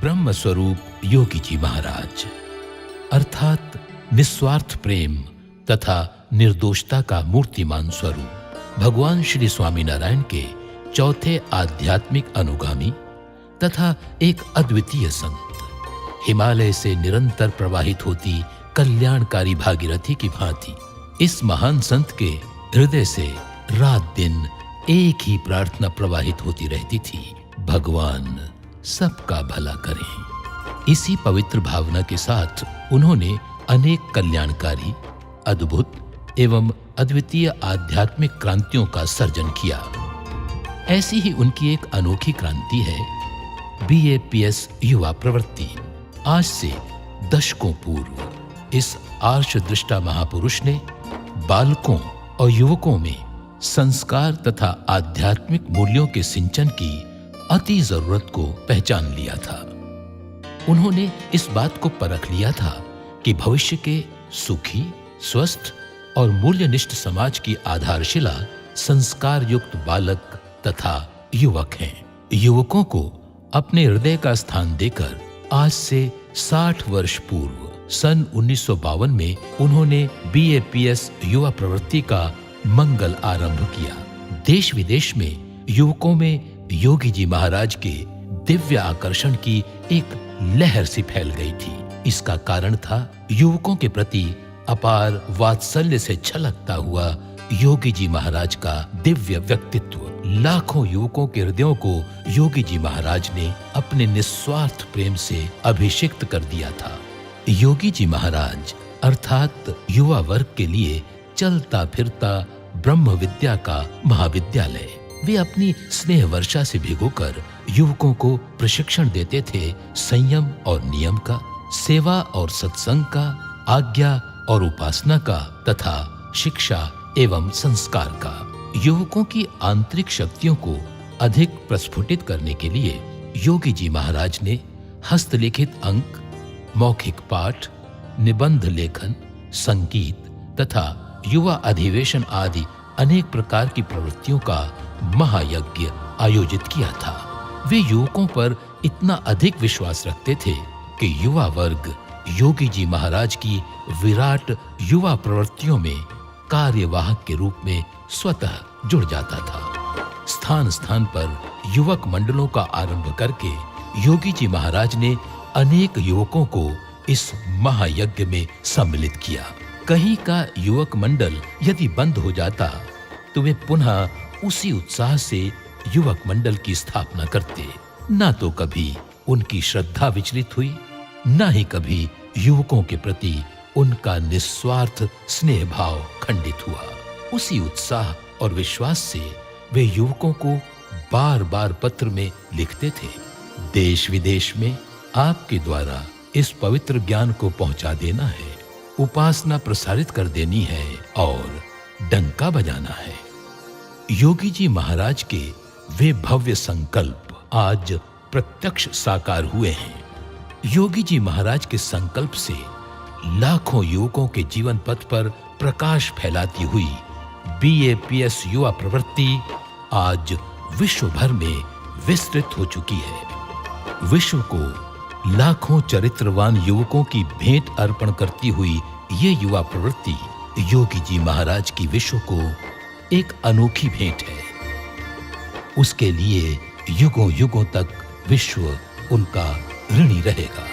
ब्रह्म स्वरूप योगी जी महाराज अर्थात निस्वार्थ प्रेम तथा निर्दोषता का मूर्तिमान स्वरूप भगवान श्री स्वामीनारायण के चौथे आध्यात्मिक अनुगामी तथा एक अद्वितीय संत, हिमालय से निरंतर प्रवाहित होती कल्याणकारी भागीरथी की भांति इस महान संत के हृदय से रात दिन एक ही प्रार्थना प्रवाहित होती रहती थी, भगवान सबका भला करें। इसी पवित्र भावना के साथ उन्होंने अनेक कल्याणकारी, अद्भुत एवं अद्वितीय आध्यात्मिक क्रांतियों का सर्जन किया। ऐसी ही उनकी एक अनोखी क्रांति है BAPS युवा प्रवृत्ति। आज से दशकों पूर्व इस आर्ष दृष्टा महापुरुष ने बालकों और युवकों में संस्कार तथा आध्यात्मिक मूल्यों के सिंचन की अति जरूरत को पहचान लिया था। उन्होंने इस बात को परख लिया था कि भविष्य के सुखी, स्वस्थ और मूल्यनिष्ठ समाज की आधारशिला संस्कार युक्त बालक तथा युवक हैं। युवकों को अपने हृदय का स्थान देकर आज से 60 वर्ष पूर्व सन 1952 में उन्होंने BAPS युवा प्रवृत्ति का मंगल आरंभ किया। देश विदेश में युवकों में योगी जी महाराज के दिव्य आकर्षण की एक लहर सी फैल गई थी। इसका कारण था युवकों के प्रति अपार वात्सल्य से छलकता हुआ योगी जी महाराज का दिव्य व्यक्तित्व। लाखों युवकों के हृदयों को योगी जी महाराज ने अपने निस्वार्थ प्रेम से अभिषिक्त कर दिया था। योगी जी महाराज अर्थात युवा वर्ग के लिए चलता फिरता ब्रह्म विद्या का महाविद्यालय। वे अपनी स्नेह वर्षा से भिगोकर युवकों को प्रशिक्षण देते थे संयम और नियम का, सेवा और सत्संग का, आज्ञा और उपासना का तथा शिक्षा एवं संस्कार का। युवकों की आंतरिक शक्तियों को अधिक प्रस्फुटित करने के लिए योगी जी महाराज ने हस्तलिखित अंक, मौखिक पाठ, निबंध लेखन, संगीत तथा युवा अधिवेशन आदि अनेक प्रकार की प्रवृत्तियों का महायज्ञ आयोजित किया था। वे युवकों पर इतना अधिक विश्वास रखते थे कि युवा वर्ग योगी जी महाराज की विराट युवा प्रवृत्तियों में कार्यवाहक के रूप में स्वतः जुड़ जाता था। स्थान स्थान पर युवक मंडलों का आरंभ करके योगी जी महाराज ने अनेक युवकों को इस महायज्ञ में सम्मिलित किया। कहीं का युवक मंडल यदि बंद हो जाता तो वे पुनः उसी उत्साह से युवक मंडल की स्थापना करते। ना तो कभी उनकी श्रद्धा विचलित हुई, ना ही कभी युवकों के प्रति उनका निस्वार्थ स्नेह भाव खंडित हुआ। उसी उत्साह और विश्वास से वे युवकों को बार बार पत्र में लिखते थे। देश विदेश में आपके द्वारा इस पवित्र ज्ञान को पहुंचा देना है, उपासना प्रसारित कर देनी है और डंका बजाना है। योगी जी महाराज के वे भव्य संकल्प आज प्रत्यक्ष साकार हुए हैं। योगी जी महाराज के संकल्प से लाखों युवकों के जीवन पथ पर प्रकाश फैलाती हुई BAPS युवा प्रवृत्ति आज विश्व भर में विस्तृत हो चुकी है। विश्व को लाखों चरित्रवान युवकों की भेंट अर्पण करती हुई ये युवा प्रवृत्ति योगी जी महाराज की विश्व को एक अनोखी भेंट है। उसके लिए युगों युगों तक विश्व उनका ऋणी रहेगा।